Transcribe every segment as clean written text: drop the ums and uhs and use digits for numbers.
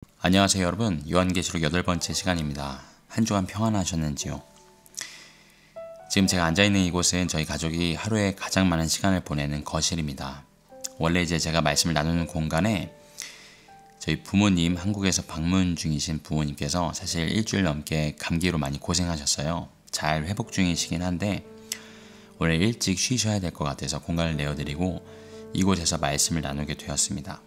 안녕하세요 여러분, 요한계시록 8번째 시간입니다. 한 주간 평안하셨는지요? 지금 제가 앉아있는 이곳은 저희 가족이 하루에 가장 많은 시간을 보내는 거실입니다. 원래 제가 말씀을 나누는 공간에 저희 부모님, 한국에서 방문 중이신 부모님께서 사실 일주일 넘게 감기로 많이 고생하셨어요. 잘 회복 중이시긴 한데 오늘 일찍 쉬셔야 될 것 같아서 공간을 내어드리고 이곳에서 말씀을 나누게 되었습니다.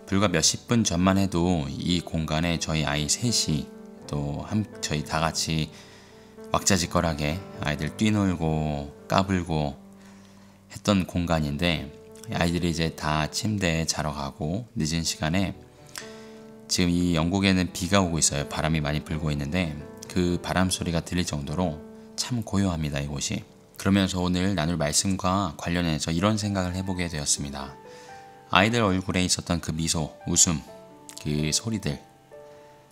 불과 몇십 분 전만 해도 이 공간에 저희 아이 셋이 또 저희 다 같이 왁자지껄하게 아이들 뛰놀고 까불고 했던 공간인데, 아이들이 이제 다 침대에 자러 가고 늦은 시간에 지금 이 영국에는 비가 오고 있어요. 바람이 많이 불고 있는데 그 바람 소리가 들릴 정도로 참 고요합니다, 이곳이. 그러면서 오늘 나눌 말씀과 관련해서 이런 생각을 해보게 되었습니다. 아이들 얼굴에 있었던 그 미소, 웃음, 그 소리들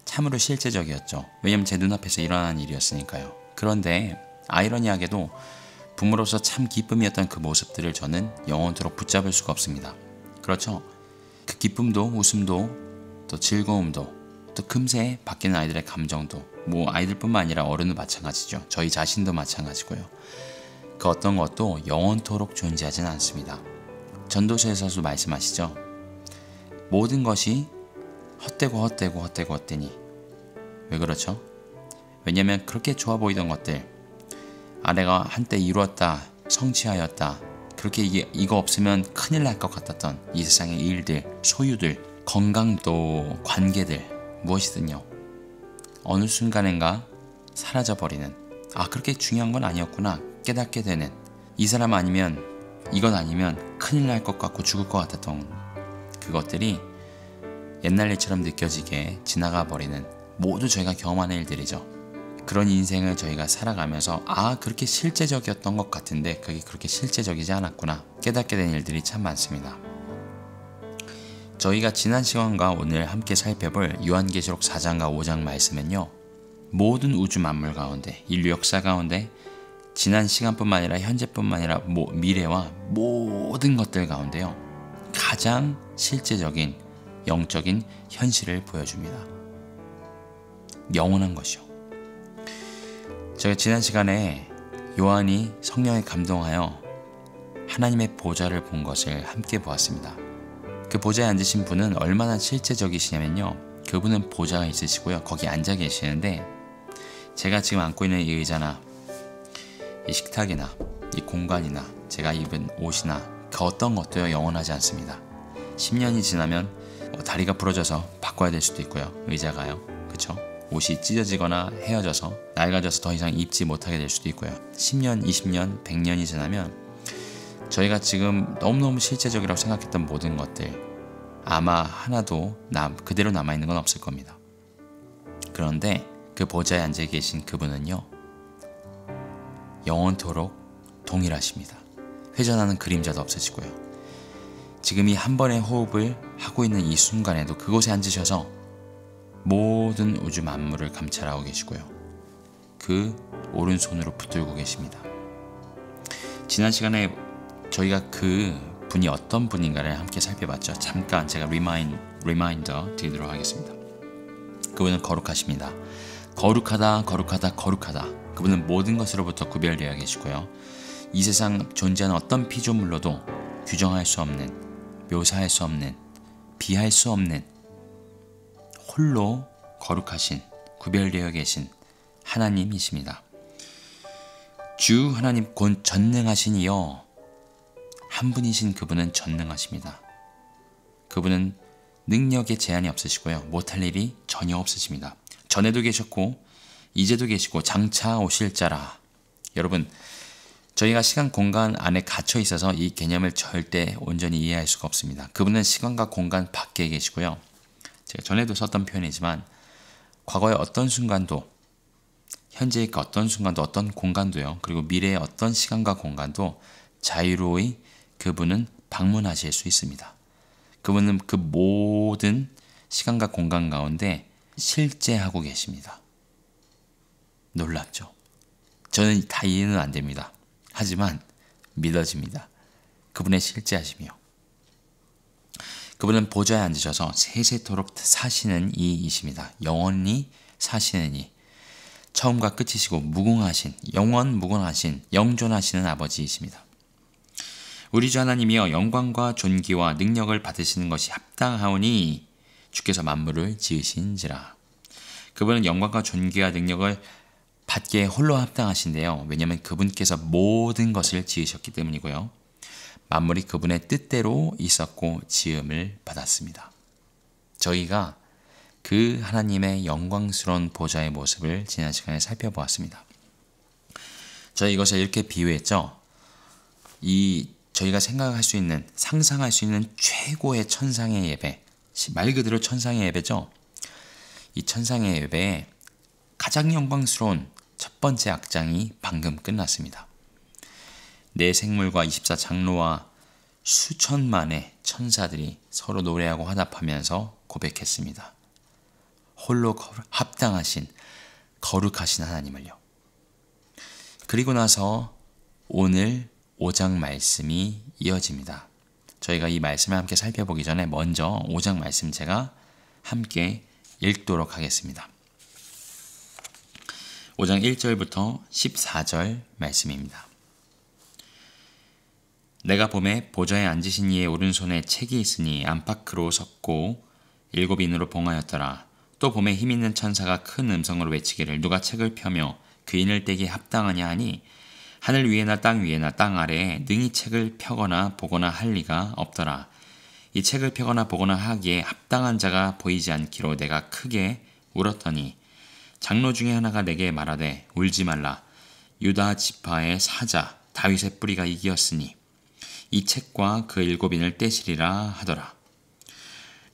참으로 실제적이었죠. 왜냐면 제 눈앞에서 일어난 일이었으니까요. 그런데 아이러니하게도 부모로서 참 기쁨이었던 그 모습들을 저는 영원토록 붙잡을 수가 없습니다. 그렇죠. 그 기쁨도 웃음도 또 즐거움도 또 금세 바뀌는 아이들의 감정도 아이들뿐만 아니라 어른도 마찬가지죠. 저희 자신도 마찬가지고요. 그 어떤 것도 영원토록 존재하지는 않습니다. 전도서에서도 말씀하시죠. 모든 것이 헛되니. 왜 그렇죠? 왜냐면 그렇게 좋아 보이던 것들, 내가 한때 이루었다, 성취하였다, 그렇게 이거 없으면 큰일 날 것 같았던 이 세상의 일들, 소유들, 건강, 또 관계들, 무엇이든요, 어느 순간인가 사라져버리는, 그렇게 중요한 건 아니었구나 깨닫게 되는, 이 사람 아니면, 이건 아니면 큰일 날 것 같고 죽을 것 같았던 그것들이 옛날 일처럼 느껴지게 지나가 버리는, 모두 저희가 경험하는 일들이죠. 그런 인생을 저희가 살아가면서 그렇게 실제적이었던 것 같은데 그게 그렇게 실제적이지 않았구나 깨닫게 된 일들이 참 많습니다. 저희가 지난 시간과 오늘 함께 살펴볼 요한계시록 4장과 5장 말씀은요, 모든 우주 만물 가운데, 인류 역사 가운데, 지난 시간뿐만 아니라 현재뿐만 아니라 미래와 모든 것들 가운데요, 가장 실제적인 영적인 현실을 보여줍니다. 영원한 것이요. 제가 지난 시간에 요한이 성령에 감동하여 하나님의 보좌를 본 것을 함께 보았습니다. 그 보좌에 앉으신 분은 얼마나 실제적이시냐면요, 그분은 보좌가 있으시고요, 거기 앉아 계시는데 제가 지금 앉고 있는 이 의자나 이 식탁이나 이 공간이나 제가 입은 옷이나 그 어떤 것도요 영원하지 않습니다. 10년이 지나면 다리가 부러져서 바꿔야 될 수도 있고요, 의자가요, 그쵸? 옷이 찢어지거나 헤어져서 낡아져서 더 이상 입지 못하게 될 수도 있고요. 10년, 20년, 100년이 지나면 저희가 지금 너무너무 실제적이라고 생각했던 모든 것들 아마 하나도 그대로 남아있는 건 없을 겁니다. 그런데 그 보좌에 앉아 계신 그분은요, 영원토록 동일하십니다. 회전하는 그림자도 없으시고요. 지금 이 한 번의 호흡을 하고 있는 이 순간에도 그곳에 앉으셔서 모든 우주 만물을 감찰하고 계시고요, 그 오른손으로 붙들고 계십니다. 지난 시간에 저희가 그 분이 어떤 분인가를 함께 살펴봤죠. 잠깐 제가 리마인더 드리도록 하겠습니다. 그분은 거룩하십니다. 거룩하다. 그분은 모든 것으로부터 구별되어 계시고요, 이 세상 존재하는 어떤 피조물로도 규정할 수 없는, 묘사할 수 없는, 비할 수 없는 홀로 거룩하신, 구별되어 계신 하나님이십니다. 주 하나님 곧 전능하신 이여, 한 분이신 그분은 전능하십니다. 그분은 능력에 제한이 없으시고요, 못할 일이 전혀 없으십니다. 전에도 계셨고 이제도 계시고 장차 오실 자라. 여러분, 저희가 시간 공간 안에 갇혀 있어서 이 개념을 절대 온전히 이해할 수가 없습니다. 그분은 시간과 공간 밖에 계시고요, 제가 전에도 썼던 표현이지만 과거의 어떤 순간도, 현재의 그 어떤 순간도, 어떤 공간도요, 그리고 미래의 어떤 시간과 공간도 자유로이 그분은 방문하실 수 있습니다. 그분은 그 모든 시간과 공간 가운데 실제하고 계십니다. 놀랍죠? 저는 다 이해는 안 됩니다. 하지만 믿어집니다. 그분의 실제하심이요. 그분은 보좌에 앉으셔서 세세토록 사시는 이이십니다. 영원히 사시는 이. 처음과 끝이시고 무궁하신, 영원 무궁하신, 영존하시는 아버지이십니다. 우리 주 하나님이여 영광과 존귀와 능력을 받으시는 것이 합당하오니 주께서 만물을 지으신지라. 그분은 영광과 존귀와 능력을 받기에 홀로 합당하신데요. 왜냐하면 그분께서 모든 것을 지으셨기 때문이고요. 만물이 그분의 뜻대로 있었고 지음을 받았습니다. 저희가 그 하나님의 영광스러운 보좌의 모습을 지난 시간에 살펴보았습니다. 저희 이것을 이렇게 비유했죠. 저희가 생각할 수 있는, 상상할 수 있는 최고의 천상의 예배, 말 그대로 천상의 예배죠. 이 천상의 예배에 가장 영광스러운 첫 번째 악장이 방금 끝났습니다. 네 생물과 24장로와 수천만의 천사들이 서로 노래하고 화답하면서 고백했습니다. 홀로 합당하신 거룩하신 하나님을요. 그리고 나서 오늘 5장 말씀이 이어집니다. 저희가 이 말씀을 함께 살펴보기 전에 먼저 5장 말씀 제가 함께 읽도록 하겠습니다. 5장 1절부터 14절 말씀입니다. 내가 보매 보좌에 앉으신 이의 오른손에 책이 있으니 안팎으로 섰고 7인으로 봉하였더라. 또 보매 힘있는 천사가 큰 음성으로 외치기를 누가 책을 펴며 그 인을 떼기에 합당하냐 하니 하늘 위에나 땅 위에나 땅 아래에 능히 책을 펴거나 보거나 할 리가 없더라. 이 책을 펴거나 보거나 하기에 합당한 자가 보이지 않기로 내가 크게 울었더니 장로 중에 하나가 내게 말하되 울지 말라. 유다 지파의 사자 다윗의 뿌리가 이기었으니 이 책과 그 7인을 떼시리라 하더라.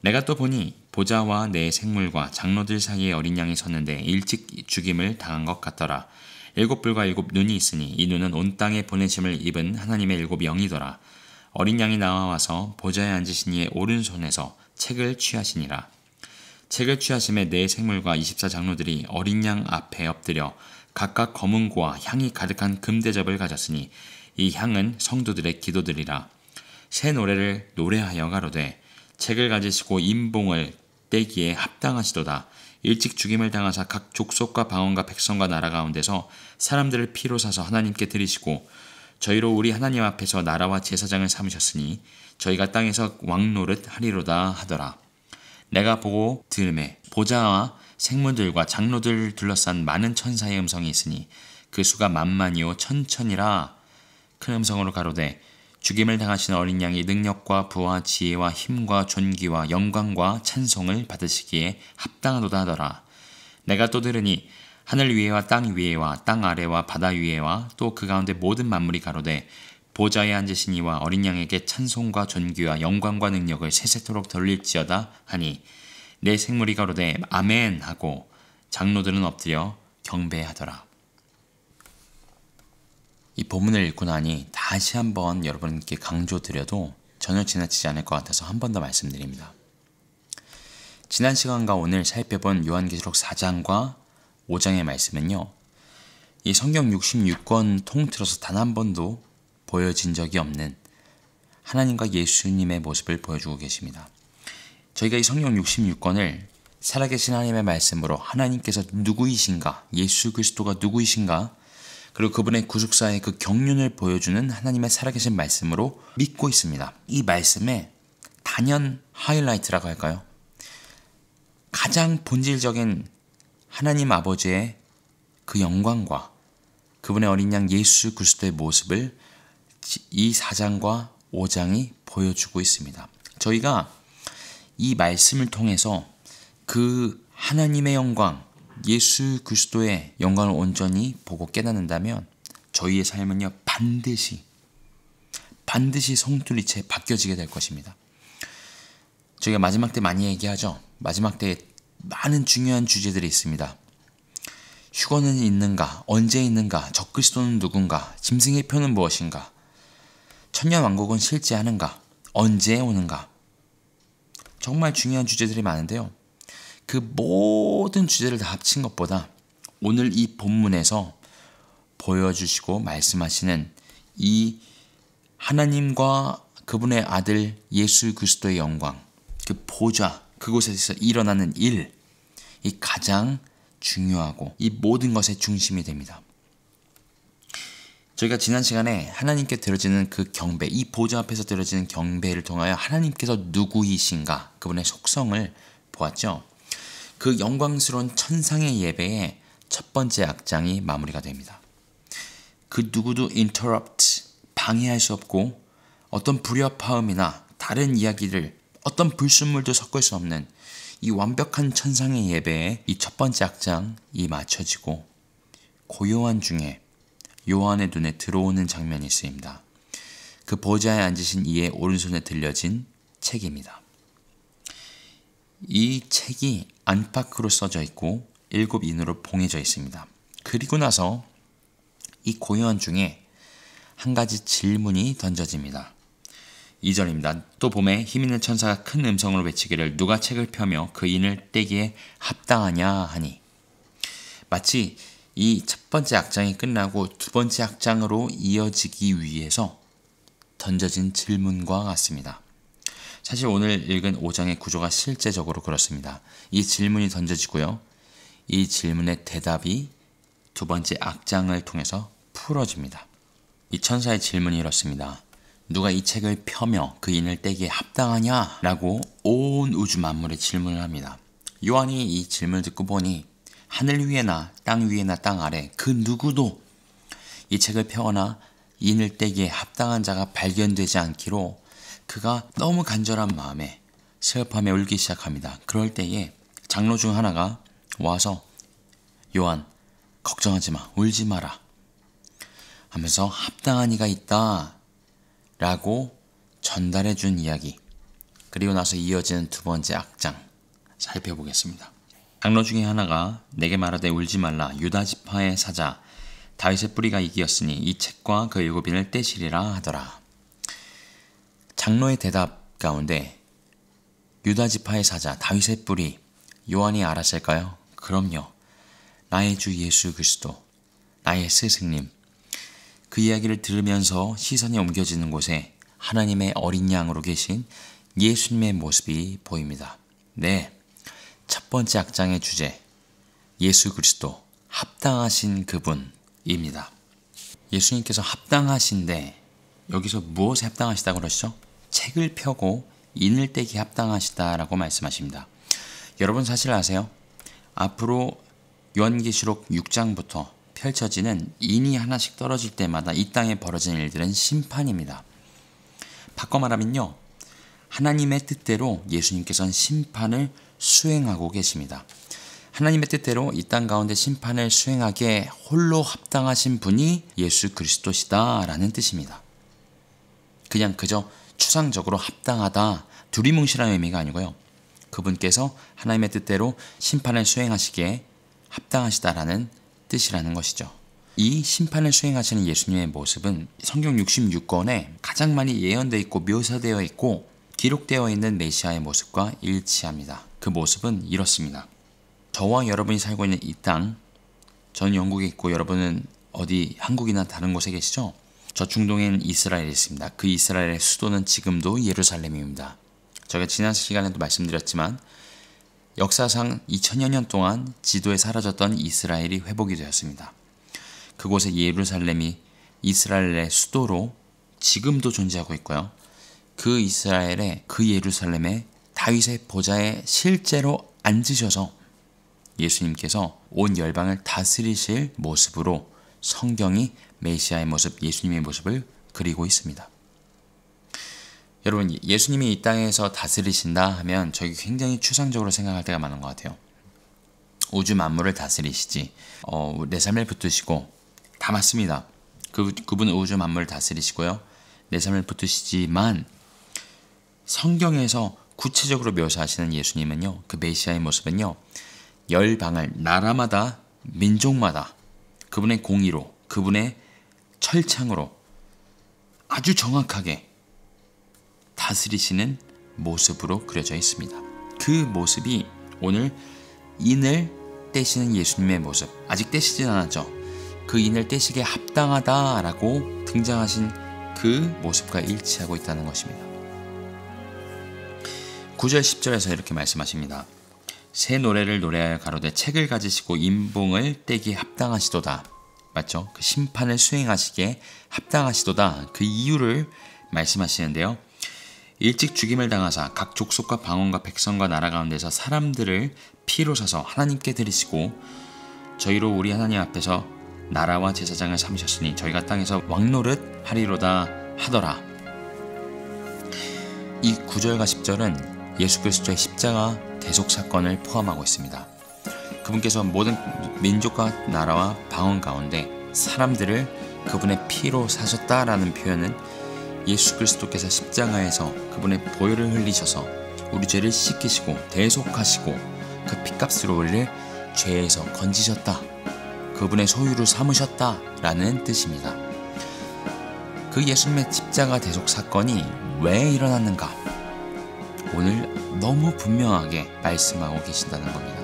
내가 또 보니 보좌와 네 생물과 장로들 사이에 어린 양이 섰는데 일찍 죽임을 당한 것 같더라. 7뿔과 7눈이 있으니 이 눈은 온 땅에 보내심을 입은 하나님의 7영이더라. 어린 양이 나와서 보좌에 앉으신 이의 오른손에서 책을 취하시니라. 책을 취하심에 네 생물과 24장로들이 어린 양 앞에 엎드려 각각 검은 고와 향이 가득한 금대접을 가졌으니 이 향은 성도들의 기도들이라. 새 노래를 노래하여 가로되 책을 가지시고 임봉을 떼기에 합당하시도다. 일찍 죽임을 당하사 각 족속과 방언과 백성과 나라 가운데서 사람들을 피로 사서 하나님께 드리시고 저희로 우리 하나님 앞에서 나라와 제사장을 삼으셨으니 저희가 땅에서 왕노릇 하리로다 하더라. 내가 보고 들음에 보좌와 생물들과 장로들을 둘러싼 많은 천사의 음성이 있으니 그 수가 만만이요 천천이라. 큰 음성으로 가로되 죽임을 당하신 어린 양이 능력과 부와 지혜와 힘과 존귀와 영광과 찬송을 받으시기에 합당하도다 하더라. 내가 또 들으니 하늘 위에와 땅 위에와 땅 아래와 바다 위에와 또 그 가운데 모든 만물이 가로되 보좌에 앉으신 이와 어린 양에게 찬송과 존귀와 영광과 능력을 세세토록 돌릴지어다 하니 내 생물이 가로되 아멘 하고 장로들은 엎드려 경배하더라. 이 본문을 읽고 나니 다시 한번 여러분께 강조드려도 전혀 지나치지 않을 것 같아서 한 번 더 말씀드립니다. 지난 시간과 오늘 살펴본 요한계시록 4장과 5장의 말씀은요, 이 성경 66권 통틀어서 단 한 번도 보여진 적이 없는 하나님과 예수님의 모습을 보여주고 계십니다. 저희가 이 성경 66권을 살아계신 하나님의 말씀으로 하나님께서 누구이신가, 예수 그리스도가 누구이신가, 그리고 그분의 구속사의 그 경륜을 보여주는 하나님의 살아계신 말씀으로 믿고 있습니다. 이 말씀의 단연 하이라이트라고 할까요? 가장 본질적인 하나님 아버지의 그 영광과 그분의 어린 양 예수 그리스도의 모습을 이 4장과 5장이 보여주고 있습니다. 저희가 이 말씀을 통해서 그 하나님의 영광, 예수 그리스도의 영광을 온전히 보고 깨닫는다면 저희의 삶은요 반드시 송두리째 바뀌어지게 될 것입니다. 저희가 마지막 때 많이 얘기하죠. 마지막 때에 많은 중요한 주제들이 있습니다. 휴거는 있는가? 언제 있는가? 적그리스도는 누군가? 짐승의 표는 무엇인가? 천년왕국은 실제하는가? 언제 오는가? 정말 중요한 주제들이 많은데요. 그 모든 주제를 다 합친 것보다 오늘 이 본문에서 보여주시고 말씀하시는 이 하나님과 그분의 아들 예수 그리스도의 영광, 그 보좌, 그곳에서 일어나는 일, 이 가장 중요하고 이 모든 것의 중심이 됩니다. 저희가 지난 시간에 하나님께 드려지는 그 경배, 이 보좌 앞에서 드려지는 경배를 통하여 하나님께서 누구이신가, 그분의 속성을 보았죠. 그 영광스러운 천상의 예배의 첫 번째 악장이 마무리가 됩니다. 그 누구도 interrupt, 방해할 수 없고 어떤 불협화음이나 다른 이야기를, 어떤 불순물도 섞을 수 없는 이 완벽한 천상의 예배에 이 첫 번째 악장이 맞춰지고 고요한 중에 요한의 눈에 들어오는 장면이 있습니다. 그 보좌에 앉으신 이의 오른손에 들려진 책입니다. 이 책이 안팎으로 써져 있고 7인으로 봉해져 있습니다. 그리고 나서 이 고요한 중에 한 가지 질문이 던져집니다. 2절입니다. 또 봄에 힘있는 천사가 큰 음성으로 외치기를 누가 책을 펴며 그 인을 떼기에 합당하냐 하니, 마치 이 첫 번째 악장이 끝나고 두 번째 악장으로 이어지기 위해서 던져진 질문과 같습니다. 사실 오늘 읽은 5장의 구조가 실제적으로 그렇습니다. 이 질문이 던져지고요. 이 질문의 대답이 두 번째 악장을 통해서 풀어집니다. 이 천사의 질문이 이렇습니다. 누가 이 책을 펴며 그 인을 떼기에 합당하냐? 라고 온 우주 만물에 질문을 합니다. 요한이 이 질문을 듣고 보니 하늘 위에나 땅 위에나 땅 아래 그 누구도 이 책을 펴거나 인을 떼기에 합당한 자가 발견되지 않기로 그가 너무 간절한 마음에 슬퍼하며 울기 시작합니다. 그럴 때에 장로 중 하나가 와서 요한, 걱정하지 마, 울지 마라 하면서 합당한 이가 있다 라고 전달해 준 이야기, 그리고 나서 이어지는 두 번째 악장 살펴보겠습니다. 장로 중에 하나가 내게 말하되 울지 말라. 유다 지파의 사자 다윗의 뿌리가 이기었으니 이 책과 그 7인을 떼시리라 하더라. 장로의 대답 가운데 유다 지파의 사자 다윗의 뿌리, 요한이 알았을까요? 그럼요. 나의 주 예수 그리스도, 나의 스승님. 그 이야기를 들으면서 시선이 옮겨지는 곳에 하나님의 어린 양으로 계신 예수님의 모습이 보입니다. 네, 첫 번째 악장의 주제, 예수 그리스도, 합당하신 그분입니다. 예수님께서 합당하신데 여기서 무엇에 합당하시다고 그러시죠? 책을 펴고 인을 떼기 합당하시다라고 말씀하십니다. 여러분 사실 아세요? 앞으로 요한계시록 6장부터 펼쳐지는 인이 하나씩 떨어질 때마다 이 땅에 벌어지는 일들은 심판입니다. 바꿔 말하면요, 하나님의 뜻대로 예수님께서는 심판을 수행하고 계십니다. 하나님의 뜻대로 이 땅 가운데 심판을 수행하기에 홀로 합당하신 분이 예수 그리스도시다라는 뜻입니다. 그냥 그저 추상적으로 합당하다, 두리뭉실한 의미가 아니고요. 그분께서 하나님의 뜻대로 심판을 수행하시기에 합당하시다라는 뜻이라는 것이죠. 이 심판을 수행하시는 예수님의 모습은 성경 66권에 가장 많이 예언되어 있고 묘사되어 있고 기록되어 있는 메시아의 모습과 일치합니다. 그 모습은 이렇습니다. 저와 여러분이 살고 있는 이 땅, 저는 영국에 있고 여러분은 어디 한국이나 다른 곳에 계시죠? 저 중동엔 이스라엘에 있습니다. 그 이스라엘의 수도는 지금도 예루살렘입니다. 제가 지난 시간에도 말씀드렸지만 역사상 2000여 년 동안 지도에 사라졌던 이스라엘이 회복이 되었습니다. 그곳의 예루살렘이 이스라엘의 수도로 지금도 존재하고 있고요. 그 이스라엘의 그 예루살렘에 다윗의 보좌에 실제로 앉으셔서 예수님께서 온 열방을 다스리실 모습으로 성경이 메시아의 모습, 예수님의 모습을 그리고 있습니다. 여러분, 예수님이 이 땅에서 다스리신다 하면 저희 굉장히 추상적으로 생각할 때가 많은 것 같아요. 우주 만물을 다스리시지, 내 삶을 붙드시고, 다 맞습니다. 그분은 우주 만물을 다스리시고요. 내 삶을 붙드시지만 성경에서 구체적으로 묘사하시는 예수님은요, 그 메시아의 모습은요, 열방을 나라마다 민족마다 그분의 공의로, 그분의 철창으로 아주 정확하게 다스리시는 모습으로 그려져 있습니다. 그 모습이 오늘 인을 떼시는 예수님의 모습, 아직 떼시진 않았죠. 그 인을 떼시기에 합당하다라고 등장하신 그 모습과 일치하고 있다는 것입니다. 9절 10절에서 이렇게 말씀하십니다. 새 노래를 노래하여 가로되 책을 가지시고 임봉을 떼기에 합당하시도다. 맞죠? 그 심판을 수행하시기에 합당하시도다. 그 이유를 말씀하시는데요. 일찍 죽임을 당하사 각 족속과 방언과 백성과 나라 가운데서 사람들을 피로 사서 하나님께 드리시고 저희로 우리 하나님 앞에서 나라와 제사장을 삼으셨으니 저희가 땅에서 왕노릇 하리로다 하더라. 이 9절과 10절은 예수 그리스도의 십자가 대속 사건을 포함하고 있습니다. 그분께서 모든 민족과 나라와 방언 가운데 사람들을 그분의 피로 사셨다라는 표현은 예수 그리스도께서 십자가에서 그분의 보혈을 흘리셔서 우리 죄를 씻기시고 대속하시고 그 피값으로 우리를 죄에서 건지셨다. 그분의 소유로 삼으셨다라는 뜻입니다. 그 예수님의 십자가 대속 사건이 왜 일어났는가? 오늘 너무 분명하게 말씀하고 계신다는 겁니다.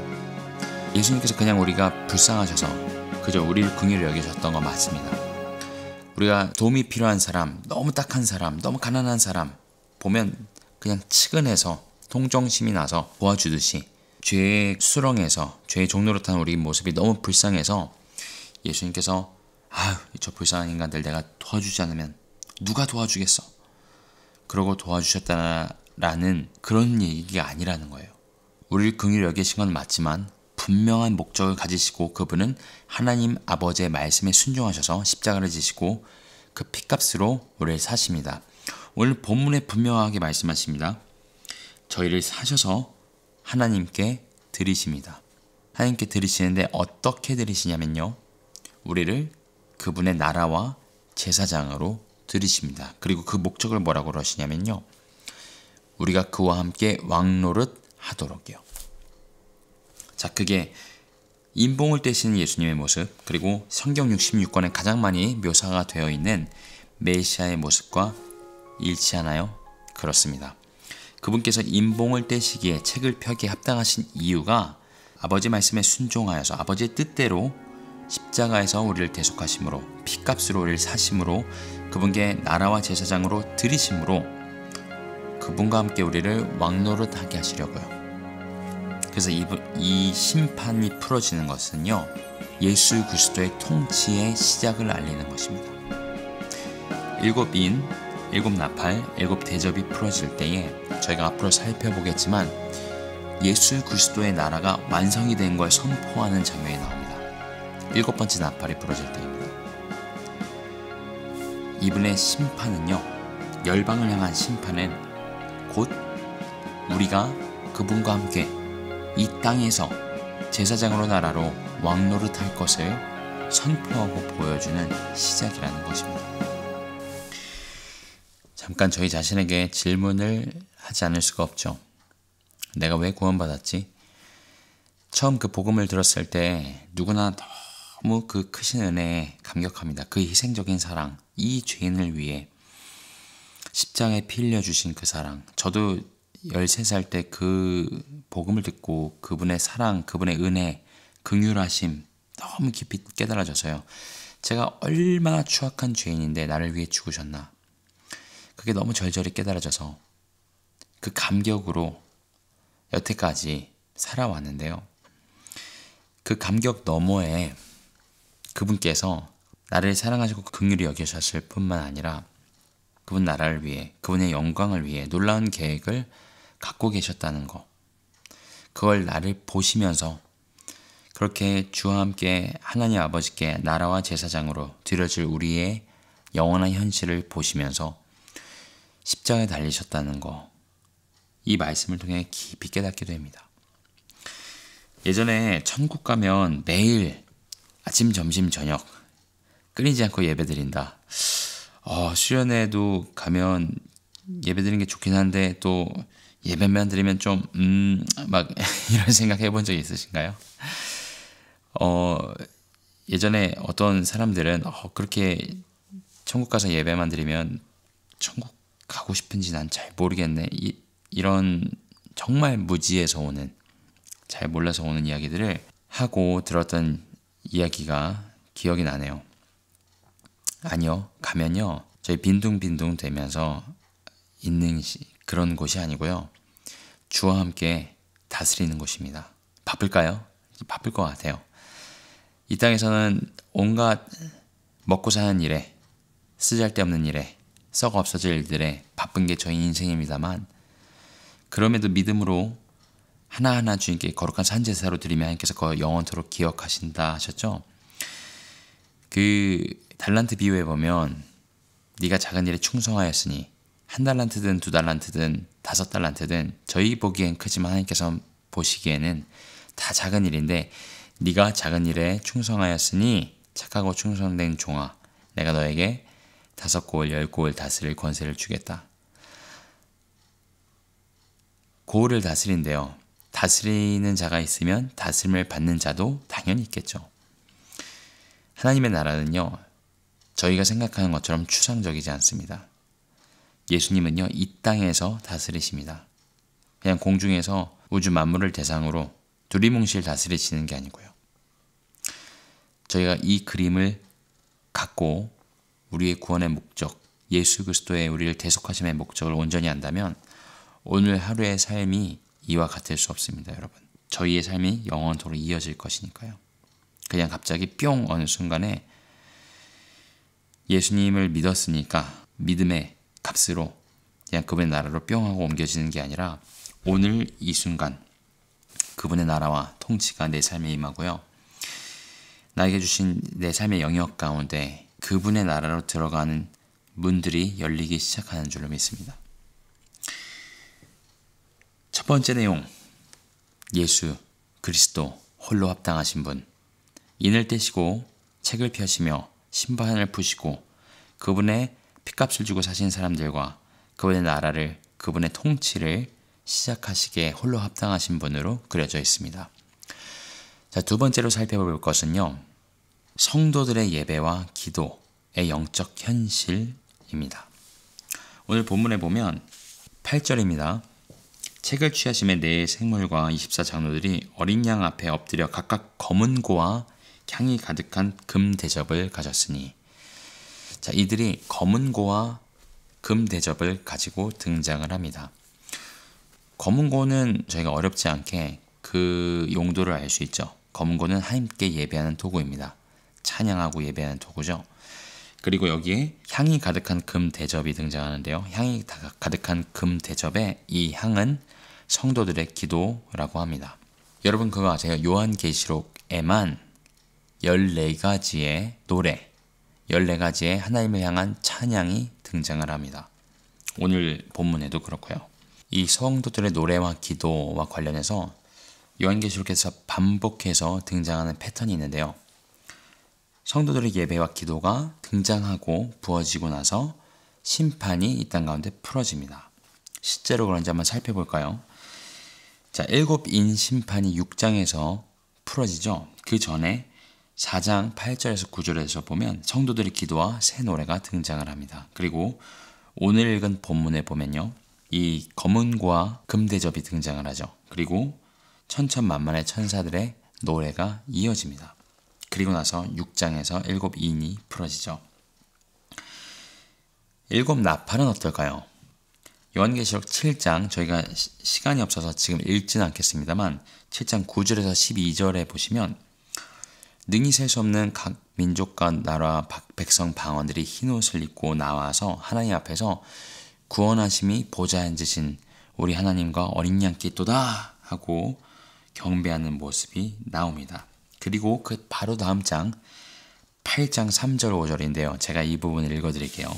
예수님께서 그냥 우리가 불쌍하셔서 그저 우리를 긍휼히 여기셨던 건 맞습니다. 우리가 도움이 필요한 사람, 너무 딱한 사람, 너무 가난한 사람 보면 그냥 측은해서 동정심이 나서 도와주듯이 죄의 수렁에서 죄의 종로로 탄 우리 모습이 너무 불쌍해서 예수님께서 저 불쌍한 인간들 내가 도와주지 않으면 누가 도와주겠어? 그러고 도와주셨다라는 그런 얘기가 아니라는 거예요. 우리를 긍휼히 여기신 건 맞지만 분명한 목적을 가지시고 그분은 하나님 아버지의 말씀에 순종하셔서 십자가를 지시고 그 피값으로 우리를 사십니다. 오늘 본문에 분명하게 말씀하십니다. 저희를 사셔서 하나님께 드리십니다. 하나님께 드리시는데 어떻게 드리시냐면요. 우리를 그분의 나라와 제사장으로 드리십니다. 그리고 그 목적을 뭐라고 그러시냐면요. 우리가 그와 함께 왕노릇 하도록이요. 자, 그게 임봉을 떼시는 예수님의 모습, 그리고 성경 66권에 가장 많이 묘사가 되어 있는 메시아의 모습과 일치하나요? 그렇습니다. 그분께서 임봉을 떼시기에 책을 펴기에 합당하신 이유가 아버지 말씀에 순종하여서 아버지의 뜻대로 십자가에서 우리를 대속하심으로 피값으로 우리를 사심으로 그분께 나라와 제사장으로 드리심으로 그분과 함께 우리를 왕노릇하게 하시려고요. 그래서 이 심판이 풀어지는 것은요. 예수 그리스도의 통치의 시작을 알리는 것입니다. 일곱 인, 일곱 나팔, 일곱 대접이 풀어질 때에 저희가 앞으로 살펴보겠지만 예수 그리스도의 나라가 완성이 된 걸 선포하는 장면이 나옵니다. 일곱 번째 나팔이 풀어질 때입니다. 이분의 심판은요. 열방을 향한 심판은 곧 우리가 그분과 함께 이 땅에서 제사장으로 나라로 왕노릇할 것을 선포하고 보여주는 시작이라는 것입니다. 잠깐 저희 자신에게 질문을 하지 않을 수가 없죠. 내가 왜 구원받았지? 처음 그 복음을 들었을 때 누구나 너무 그 크신 은혜에 감격합니다. 그 희생적인 사랑, 이 죄인을 위해 십자가에 피 흘려주신 그 사랑. 저도 13살 때 그 복음을 듣고 그분의 사랑, 그분의 은혜, 긍휼하심 너무 깊이 깨달아져서요. 제가 얼마나 추악한 죄인인데 나를 위해 죽으셨나. 그게 너무 절절히 깨달아져서 그 감격으로 여태까지 살아왔는데요. 그 감격 너머에 그분께서 나를 사랑하시고 긍휼히 여기셨을 뿐만 아니라 그분 나라를 위해, 그분의 영광을 위해 놀라운 계획을 갖고 계셨다는 거. 그걸 나를 보시면서 그렇게 주와 함께 하나님 아버지께 나라와 제사장으로 드려질 우리의 영원한 현실을 보시면서 십자가에 달리셨다는 거. 이 말씀을 통해 깊이 깨닫게 됩니다. 예전에 천국 가면 매일 아침, 점심, 저녁 끊이지 않고 예배드린다. 수련회도 가면 예배드리는 게 좋긴 한데 또 예배만 드리면 좀 막 이런 생각 해본 적 있으신가요? 예전에 어떤 사람들은 그렇게 천국 가서 예배만 드리면 천국 가고 싶은지 난 잘 모르겠네. 이런 정말 무지에서 오는, 잘 몰라서 오는 이야기들을 하고 들었던 이야기가 기억이 나네요. 아니요, 가면요 저희 빈둥빈둥 되면서 있는 그런 곳이 아니고요. 주와 함께 다스리는 곳입니다. 바쁠까요? 바쁠 것 같아요. 이 땅에서는 온갖 먹고 사는 일에, 쓰잘데없는 일에, 썩 없어질 일들에 바쁜 게 저희 인생입니다만, 그럼에도 믿음으로 하나하나 주님께 거룩한 산제사로 드리면 하나님께서 그 영원토록 기억하신다 하셨죠. 그 달란트 비유에 보면 네가 작은 일에 충성하였으니 1달란트든 2달란트든 5달란트든 저희 보기엔 크지만 하나님께서 보시기에는 다 작은 일인데, 네가 작은 일에 충성하였으니 착하고 충성된 종아, 내가 너에게 5고을 10고을 다스릴 권세를 주겠다. 고을을 다스린대요. 다스리는 자가 있으면 다스림을 받는 자도 당연히 있겠죠. 하나님의 나라는요, 저희가 생각하는 것처럼 추상적이지 않습니다. 예수님은요, 이 땅에서 다스리십니다. 그냥 공중에서 우주 만물을 대상으로 두리뭉실 다스리시는 게 아니고요. 저희가 이 그림을 갖고 우리의 구원의 목적, 예수 그리스도의 우리를 대속하심의 목적을 온전히 안다면 오늘 하루의 삶이 이와 같을 수 없습니다, 여러분. 저희의 삶이 영원토록 이어질 것이니까요. 그냥 갑자기 뿅 어느 순간에 예수님을 믿었으니까 믿음의 값으로 그냥 그분의 나라로 뿅 하고 옮겨지는 게 아니라 오늘 이 순간 그분의 나라와 통치가 내 삶에 임하고요. 나에게 주신 내 삶의 영역 가운데 그분의 나라로 들어가는 문들이 열리기 시작하는 줄로 믿습니다. 첫 번째 내용, 예수 그리스도 홀로 합당하신 분, 인을 떼시고 책을 펴시며 신발을 푸시고 그분의 핏값을 주고 사신 사람들과 그분의 나라를, 그분의 통치를 시작하시기에 홀로 합당하신 분으로 그려져 있습니다. 자, 두 번째로 살펴볼 것은요, 성도들의 예배와 기도의 영적 현실입니다. 오늘 본문에 보면 8절입니다. 책을 취하심에 네 생물과 24장로들이 어린 양 앞에 엎드려 각각 검은 고와 향이 가득한 금 대접을 가졌으니, 자, 이들이 검은 고와 금 대접을 가지고 등장을 합니다. 검은 고는 저희가 어렵지 않게 그 용도를 알 수 있죠. 검은 고는 하나님께 예배하는 도구입니다. 찬양하고 예배하는 도구죠. 그리고 여기에 향이 가득한 금 대접이 등장하는데요. 향이 가득한 금 대접의 이 향은 성도들의 기도라고 합니다. 여러분 그거 아세요? 요한계시록에만 14가지의 노래, 14가지의 하나님을 향한 찬양이 등장을 합니다. 오늘 본문에도 그렇고요. 이 성도들의 노래와 기도와 관련해서 요한계시록에서 반복해서 등장하는 패턴이 있는데요. 성도들의 예배와 기도가 등장하고 부어지고 나서 심판이 이 땅 가운데 풀어집니다. 실제로 그런지 한번 살펴볼까요? 자, 7인 심판이 6장에서 풀어지죠. 그 전에 4장 8절에서 9절에서 보면 성도들의 기도와 새 노래가 등장을 합니다. 그리고 오늘 읽은 본문에 보면요, 이 검은고와 금대접이 등장을 하죠. 그리고 천천만만의 천사들의 노래가 이어집니다. 그리고 나서 6장에서 7인이 풀어지죠. 7 나팔은 어떨까요? 요한계시록 7장, 저희가 시간이 없어서 지금 읽지는 않겠습니다만 7장 9절에서 12절에 보시면 능히 셀 수 없는 각 민족과 나라 백성 방언들이 흰옷을 입고 나와서 하나님 앞에서 구원하심이 보좌에 앉으신 우리 하나님과 어린 양께 있도다 하고 경배하는 모습이 나옵니다. 그리고 그 바로 다음 장 8장 3절 5절인데요. 제가 이 부분을 읽어드릴게요.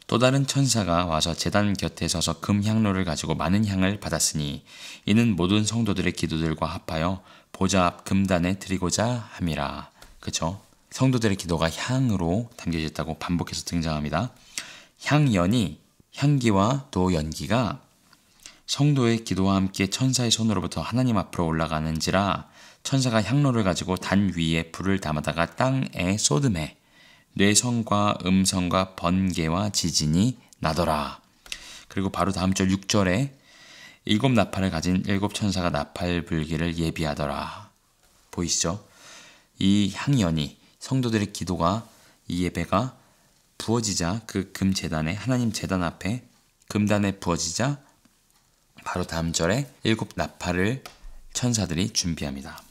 또 다른 천사가 와서 제단 곁에 서서 금 향로를 가지고 많은 향을 받았으니 이는 모든 성도들의 기도들과 합하여 보좌 앞 금단에 드리고자 함이라. 그렇죠? 성도들의 기도가 향으로 담겨져 있다고 반복해서 등장합니다. 향연이, 향기와 또 연기가 성도의 기도와 함께 천사의 손으로부터 하나님 앞으로 올라가는지라 천사가 향로를 가지고 단 위에 불을 담아다가 땅에 쏟음에 뇌성과 음성과 번개와 지진이 나더라. 그리고 바로 다음 절 6절에 7 나팔을 가진 7 천사가 나팔 불기를 예비하더라. 보이시죠? 이 향연이, 성도들의 기도가, 이 예배가 부어지자 그 금제단에, 하나님 제단 앞에 금단에 부어지자 바로 다음 절에 7 나팔을 천사들이 준비합니다.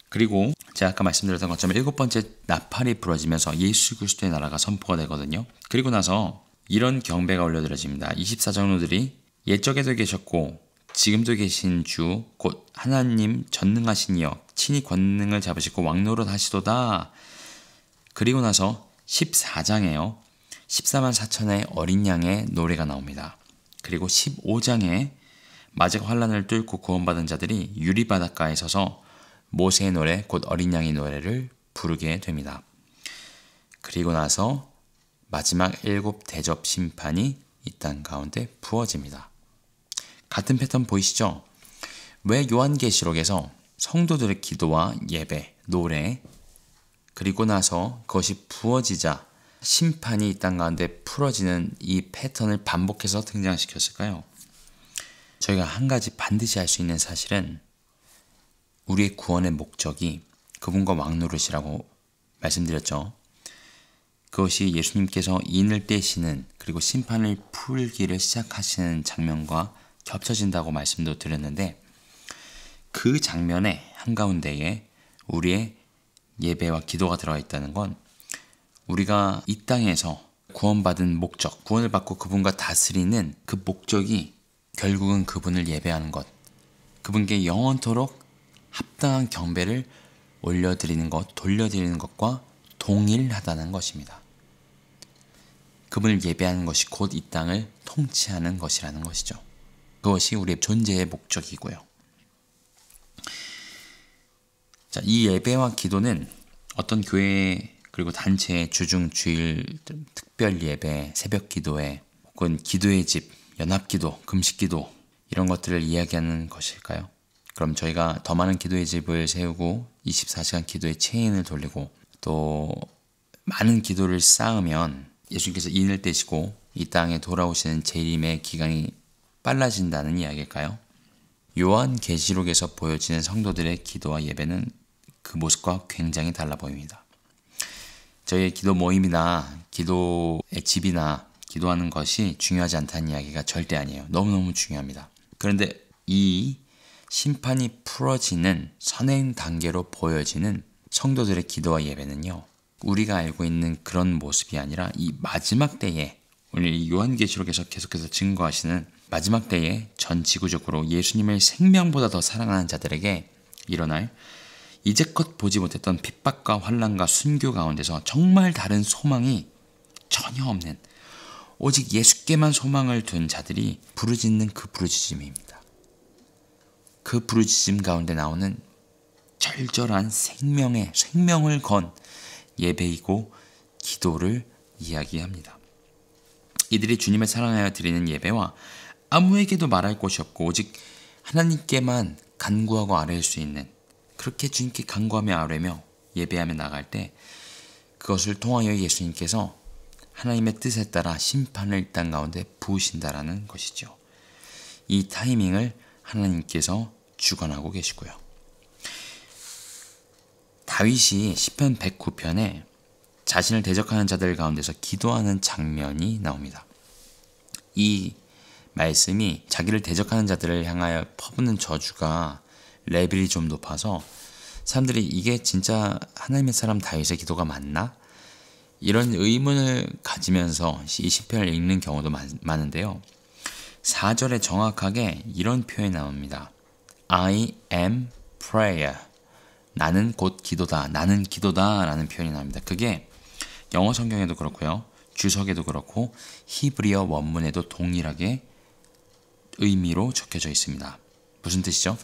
그리고 제가 아까 말씀드렸던 것처럼 7번째 나팔이 부러지면서 예수 그리스도의 나라가 선포가 되거든요. 그리고 나서 이런 경배가 올려드려집니다. 24장로들이 옛적에도 계셨고 지금도 계신 주 곧 하나님 전능하신 이여 친히 권능을 잡으시고 왕노릇 하시도다. 그리고 나서 14장에요. 14만 4천의 어린 양의 노래가 나옵니다. 그리고 15장에 마지막 환란을 뚫고 구원받은 자들이 유리바닷가에 서서 모세의 노래 곧 어린 양의 노래를 부르게 됩니다. 그리고 나서 마지막 7 대접 심판이 이 땅 가운데 부어집니다. 같은 패턴 보이시죠? 왜 요한계시록에서 성도들의 기도와 예배, 노래 그리고 나서 그것이 부어지자 심판이 이 땅 가운데 풀어지는 이 패턴을 반복해서 등장시켰을까요? 저희가 한 가지 반드시 알 수 있는 사실은 우리의 구원의 목적이 그분과 왕노릇이라고 말씀드렸죠. 그것이 예수님께서 인을 떼시는 그리고 심판을 풀기를 시작하시는 장면과 겹쳐진다고 말씀도 드렸는데 그 장면의 한가운데에 우리의 예배와 기도가 들어가 있다는 건 우리가 이 땅에서 구원받은 목적, 구원을 받고 그분과 다스리는 그 목적이 결국은 그분을 예배하는 것, 그분께 영원토록 합당한 경배를 올려드리는 것, 돌려드리는 것과 동일하다는 것입니다. 그분을 예배하는 것이 곧 이 땅을 통치하는 것이라는 것이죠. 그것이 우리의 존재의 목적이고요. 자, 이 예배와 기도는 어떤 교회 그리고 단체의 주중, 주일, 특별 예배, 새벽 기도회, 혹은 기도의 집, 연합기도, 금식기도 이런 것들을 이야기하는 것일까요? 그럼 저희가 더 많은 기도의 집을 세우고 24시간 기도의 체인을 돌리고 또 많은 기도를 쌓으면 예수님께서 인을 떼시고 이 땅에 돌아오시는 재림의 기간이 빨라진다는 이야기일까요? 요한계시록에서 보여지는 성도들의 기도와 예배는 그 모습과 굉장히 달라 보입니다. 저희의 기도 모임이나 기도의 집이나 기도하는 것이 중요하지 않다는 이야기가 절대 아니에요. 너무너무 중요합니다. 그런데 이 심판이 풀어지는 선행 단계로 보여지는 성도들의 기도와 예배는요, 우리가 알고 있는 그런 모습이 아니라 이 마지막 때에, 오늘 이 요한계시록에서 계속해서 증거하시는 마지막 때에 전 지구적으로 예수님을 생명보다 더 사랑하는 자들에게 일어날 이제껏 보지 못했던 핍박과 환난과 순교 가운데서 정말 다른 소망이 전혀 없는 오직 예수께만 소망을 둔 자들이 부르짖는 그 부르짖음입니다. 그 부르짖음 가운데 나오는 절절한 생명을 건 예배이고 기도를 이야기합니다. 이들이 주님을 사랑하여 드리는 예배와 아무에게도 말할 곳이 없고 오직 하나님께만 간구하고 아뢰일 수 있는, 그렇게 주님께 간구하며 아뢰며 예배하며 나갈 때 그것을 통하여 예수님께서 하나님의 뜻에 따라 심판을 이 땅 가운데 부으신다라는 것이죠. 이 타이밍을 하나님께서 주관하고 계시고요. 다윗이 시편 109편에 자신을 대적하는 자들 가운데서 기도하는 장면이 나옵니다. 이 말씀이 자기를 대적하는 자들을 향하여 퍼붓는 저주가 레벨이 좀 높아서 사람들이 이게 진짜 하나님의 사람 다윗의 기도가 맞나? 이런 의문을 가지면서 이 시편을 읽는 경우도 많은데요. 4절에 정확하게 이런 표현이 나옵니다. I am prayer. 나는 곧 기도다. 나는 기도다 라는 표현이 나옵니다. 그게 영어 성경에도 그렇고요. 주석에도 그렇고 히브리어 원문에도 동일하게 의미로 적혀져 있습니다. 무슨 뜻이죠?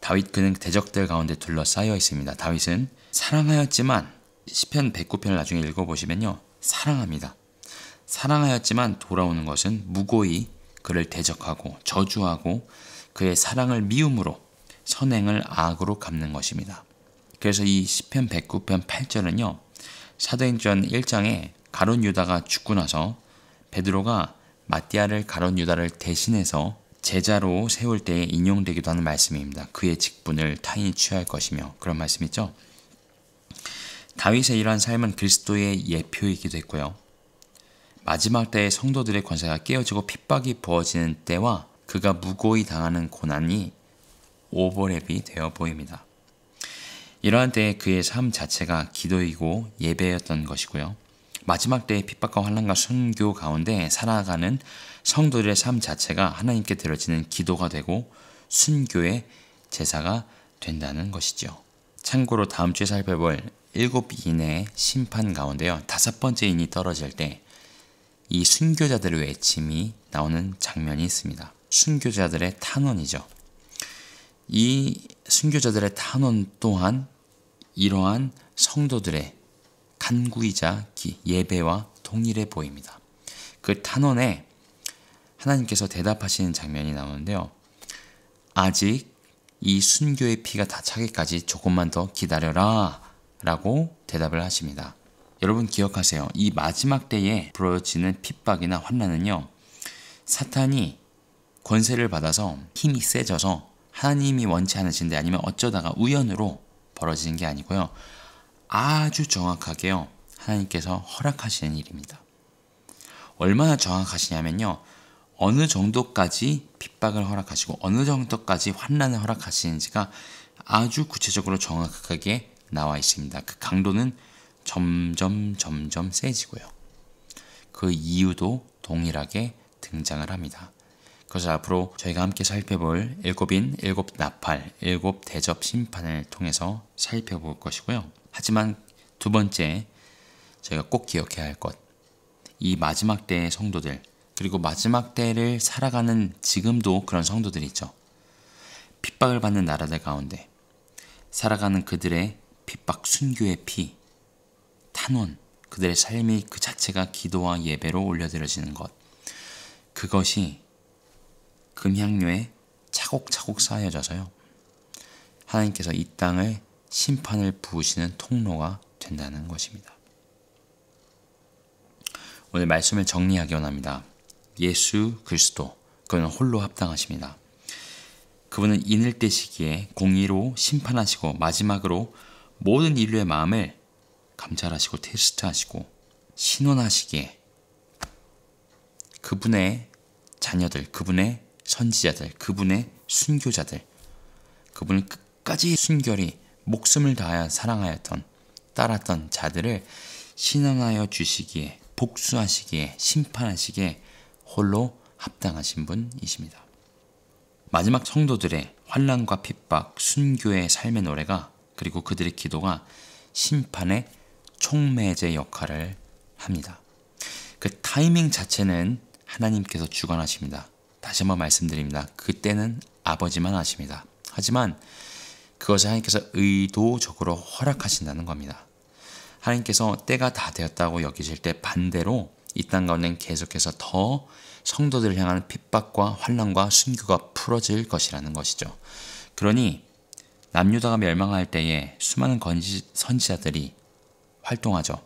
다윗 그는 대적들 가운데 둘러싸여 있습니다. 다윗은 사랑하였지만, 시편 109편을 나중에 읽어보시면요, 사랑합니다. 사랑하였지만 돌아오는 것은 무고히 그를 대적하고 저주하고 그의 사랑을 미움으로 선행을 악으로 갚는 것입니다. 그래서 이 시편 109편 8절은요, 사도행전 1장에 가룟 유다가 죽고 나서 베드로가 마띠아를 가룟 유다를 대신해서 제자로 세울 때에 인용되기도 하는 말씀입니다. 그의 직분을 타인이 취할 것이며, 그런 말씀이죠. 다윗의 이러한 삶은 그리스도의 예표이기도 했고요. 마지막 때의 성도들의 권세가 깨어지고 핍박이 부어지는 때와 그가 무고히 당하는 고난이 오버랩이 되어 보입니다. 이러한 때에 그의 삶 자체가 기도이고 예배였던 것이고요. 마지막 때의 핍박과 환난과 순교 가운데 살아가는 성도들의 삶 자체가 하나님께 드려지는 기도가 되고 순교의 제사가 된다는 것이죠. 참고로 다음 주에 살펴볼 7인의 심판 가운데요. 5번째 인이 떨어질 때 이 순교자들의 외침이 나오는 장면이 있습니다. 순교자들의 탄원이죠. 이 순교자들의 탄원 또한 이러한 성도들의 간구이자 예배와 동일해 보입니다. 그 탄원에 하나님께서 대답하시는 장면이 나오는데요. 아직 이 순교의 피가 다 차기까지 조금만 더 기다려라 라고 대답을 하십니다. 여러분 기억하세요. 이 마지막 때에 벌어지는 핍박이나 환난은요. 사탄이 권세를 받아서 힘이 세져서 하나님이 원치 않으신데 아니면 어쩌다가 우연으로 벌어지는 게 아니고요. 아주 정확하게요. 하나님께서 허락하시는 일입니다. 얼마나 정확하시냐면요. 어느 정도까지 핍박을 허락하시고 어느 정도까지 환난을 허락하시는지가 아주 구체적으로 정확하게 나와 있습니다. 그 강도는 점점 세지고요. 그 이유도 동일하게 등장을 합니다. 그래서 앞으로 저희가 함께 살펴볼 7인, 7나팔, 7대접 심판을 통해서 살펴볼 것이고요. 하지만 두 번째 저희가 꼭 기억해야 할 것, 이 마지막 때의 성도들, 그리고 마지막 때를 살아가는 지금도 그런 성도들이 있죠. 핍박을 받는 나라들 가운데 살아가는 그들의 핍박 순교의 피, 탄원, 그들의 삶이 그 자체가 기도와 예배로 올려드려지는 것, 그것이 금향료에 차곡차곡 쌓여져서요. 하나님께서 이 땅을 심판을 부으시는 통로가 된다는 것입니다. 오늘 말씀을 정리하기 원합니다. 예수 그리스도, 그는 홀로 합당하십니다. 그분은 인을 떼시기에 공의로 심판하시고 마지막으로 모든 인류의 마음을 감찰하시고 테스트하시고 신원하시기에 그분의 자녀들, 그분의 선지자들, 그분의 순교자들, 그분을 끝까지 순결히 목숨을 다하여 사랑하였던, 따랐던 자들을 신원하여 주시기에, 복수하시기에, 심판하시기에 홀로 합당하신 분이십니다. 마지막 성도들의 환난과 핍박, 순교의 삶의 노래가, 그리고 그들의 기도가 심판의 촉매제 역할을 합니다. 그 타이밍 자체는 하나님께서 주관하십니다. 다시 한번 말씀드립니다. 그때는 아버지만 아십니다. 하지만 그것을 하나님께서 의도적으로 허락하신다는 겁니다. 하나님께서 때가 다 되었다고 여기실 때 반대로 이 땅 가운데는 계속해서 더 성도들을 향한 핍박과 환난과 순교가 풀어질 것이라는 것이죠. 그러니 남유다가 멸망할 때에 수많은 선지자들이 활동하죠.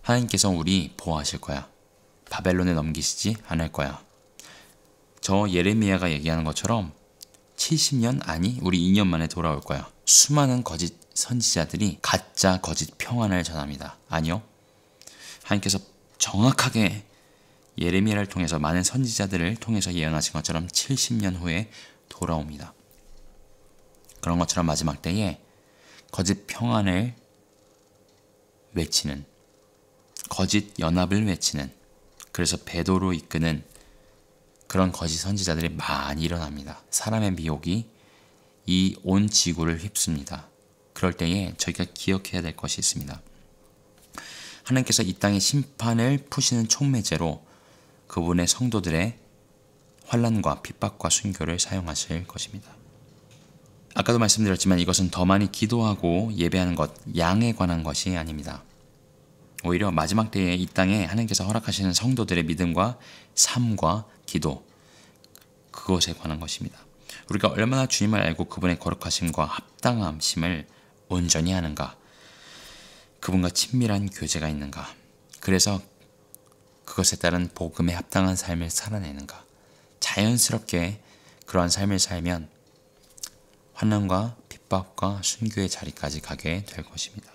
하나님께서 우리 보호하실 거야. 바벨론에 넘기시지 않을 거야. 저 예레미야가 얘기하는 것처럼 70년 아니 우리 2년 만에 돌아올 거야. 수많은 거짓 선지자들이 가짜 거짓 평안을 전합니다. 아니요. 하나님께서 정확하게 예레미야를 통해서 많은 선지자들을 통해서 예언하신 것처럼 70년 후에 돌아옵니다. 그런 것처럼 마지막 때에 거짓 평안을 외치는, 거짓 연합을 외치는, 그래서 배도로 이끄는 그런 거짓 선지자들이 많이 일어납니다. 사람의 미혹이 이 온 지구를 휩습니다. 그럴 때에 저희가 기억해야 될 것이 있습니다. 하나님께서 이 땅의 심판을 푸시는 촉매제로 그분의 성도들의 환난과 핍박과 순교를 사용하실 것입니다. 아까도 말씀드렸지만 이것은 더 많이 기도하고 예배하는 것, 양에 관한 것이 아닙니다. 오히려 마지막 때에 이 땅에 하나님께서 허락하시는 성도들의 믿음과 삶과 기도, 그것에 관한 것입니다. 우리가 얼마나 주님을 알고 그분의 거룩하심과 합당함심을 온전히 하는가, 그분과 친밀한 교제가 있는가, 그래서 그것에 따른 복음에 합당한 삶을 살아내는가, 자연스럽게 그러한 삶을 살면 환난과 핍박과 순교의 자리까지 가게 될 것입니다.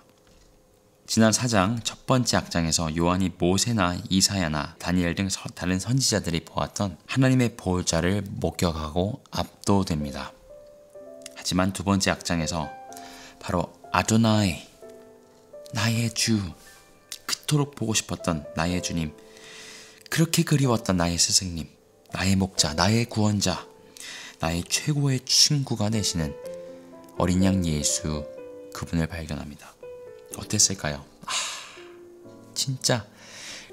지난 4장 첫 번째 악장에서 요한이 모세나 이사야나 다니엘 등 다른 선지자들이 보았던 하나님의 보호자를 목격하고 압도됩니다. 하지만 두 번째 악장에서 바로 아도나이, 나의 주, 그토록 보고 싶었던 나의 주님, 그렇게 그리웠던 나의 스승님, 나의 목자, 나의 구원자, 나의 최고의 친구가 되시는 어린 양 예수, 그분을 발견합니다. 어땠을까요? 진짜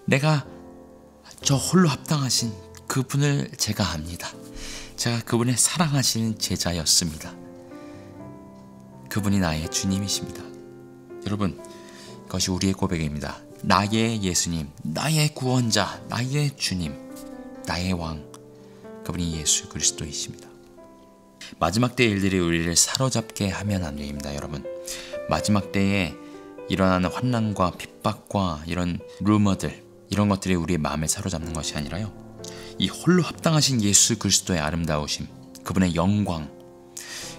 내가 저 홀로 합당하신 그분을 제가 압니다. 제가 그분의 사랑하시는 제자였습니다. 그분이 나의 주님이십니다. 여러분, 그것이 우리의 고백입니다. 나의 예수님, 나의 구원자, 나의 주님, 나의 왕, 그분이 예수 그리스도이십니다. 마지막 때의 일들이 우리를 사로잡게 하면 안 됩니다. 여러분, 마지막 때에 일어나는 환난과 핍박과 이런 루머들, 이런 것들이 우리의 마음을 사로잡는 것이 아니라요, 이 홀로 합당하신 예수 그리스도의 아름다우심, 그분의 영광,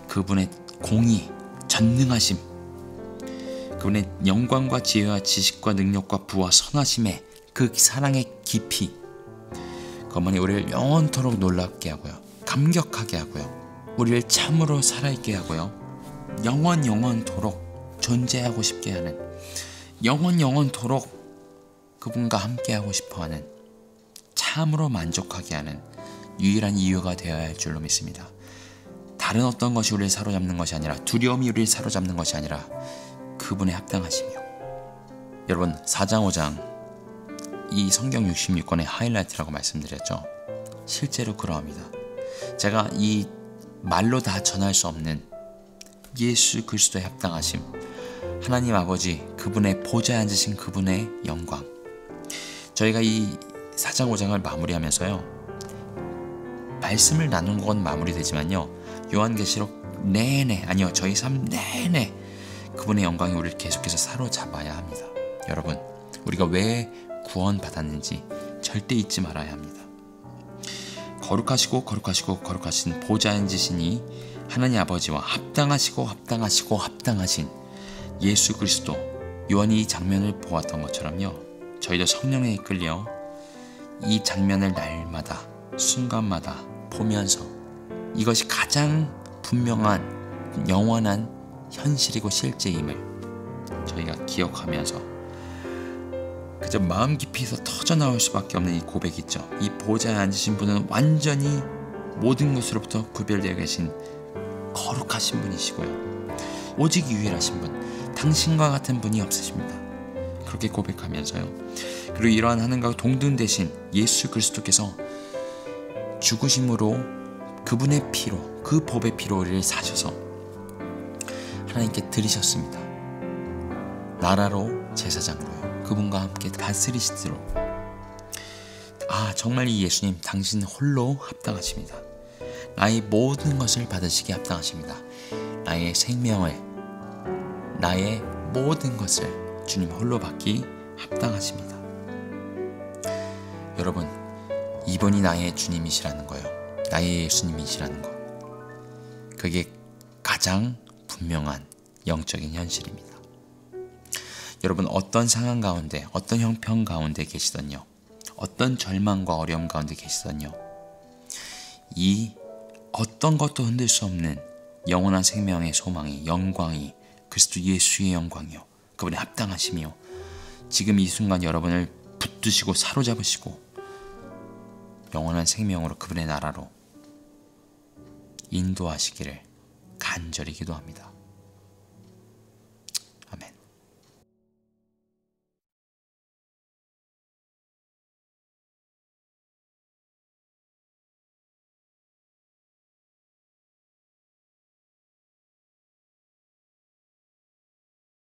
그분의 공의, 전능하심, 그분의 영광과 지혜와 지식과 능력과 부와 선하심의 그 사랑의 깊이, 그분이 우리를 영원토록 놀랍게 하고요, 감격하게 하고요, 우리를 참으로 살아있게 하고요, 영원토록 존재하고 싶게 하는, 영원토록 그분과 함께하고 싶어하는, 참으로 만족하게 하는 유일한 이유가 되어야 할 줄로 믿습니다. 다른 어떤 것이 우리를 사로잡는 것이 아니라, 두려움이 우리를 사로잡는 것이 아니라 그분의 합당하심이요. 여러분, 4장 5장 이 성경 66권의 하이라이트라고 말씀드렸죠. 실제로 그러합니다. 제가 이 말로 다 전할 수 없는 예수 그리스도의 합당하심, 하나님 아버지 그분의 보좌에 앉으신 그분의 영광, 저희가 이 4장 5장을 마무리하면서요, 말씀을 나눈 건 마무리되지만요, 요한계시록 내내, 아니요, 저희 삶 내내 그분의 영광이 우리를 계속해서 사로잡아야 합니다. 여러분, 우리가 왜 구원받았는지 절대 잊지 말아야 합니다. 거룩하신 보좌에 앉으시니 하나님 아버지와 합당하신 예수 그리스도, 요한이 이 장면을 보았던 것처럼요, 저희도 성령에 이끌려 이 장면을 날마다 순간마다 보면서 이것이 가장 분명한 영원한 현실이고 실제임을 저희가 기억하면서 그저 마음 깊이서 터져나올 수밖에 없는 이 고백이 있죠. 이 보좌에 앉으신 분은 완전히 모든 것으로부터 구별되어 계신 거룩하신 분이시고요, 오직 유일하신 분, 당신과 같은 분이 없으십니다. 그렇게 고백하면서요, 그리고 이러한 하나님과 동등 되신 예수 그리스도께서 죽으심으로 그분의 피로, 그 법의 피로 우리를 사셔서 하나님께 드리셨습니다. 나라로, 제사장으로요, 그분과 함께 다스리시도록. 정말 이 예수님, 당신 홀로 합당하십니다. 나의 모든 것을 받으시기에 합당하십니다. 나의 생명을, 나의 모든 것을 주님 홀로 받기 합당하십니다. 여러분, 이분이 나의 주님이시라는 거예요. 나의 예수님이시라는 거, 그게 가장 분명한 영적인 현실입니다. 여러분, 어떤 상황 가운데, 어떤 형편 가운데 계시던요, 어떤 절망과 어려움 가운데 계시던요, 이 어떤 것도 흔들 수 없는 영원한 생명의 소망이, 영광이, 그리스도 예수의 영광이요, 그분의 합당하심이요, 지금 이 순간 여러분을 붙드시고 사로잡으시고 영원한 생명으로, 그분의 나라로 인도하시기를 간절히 기도합니다.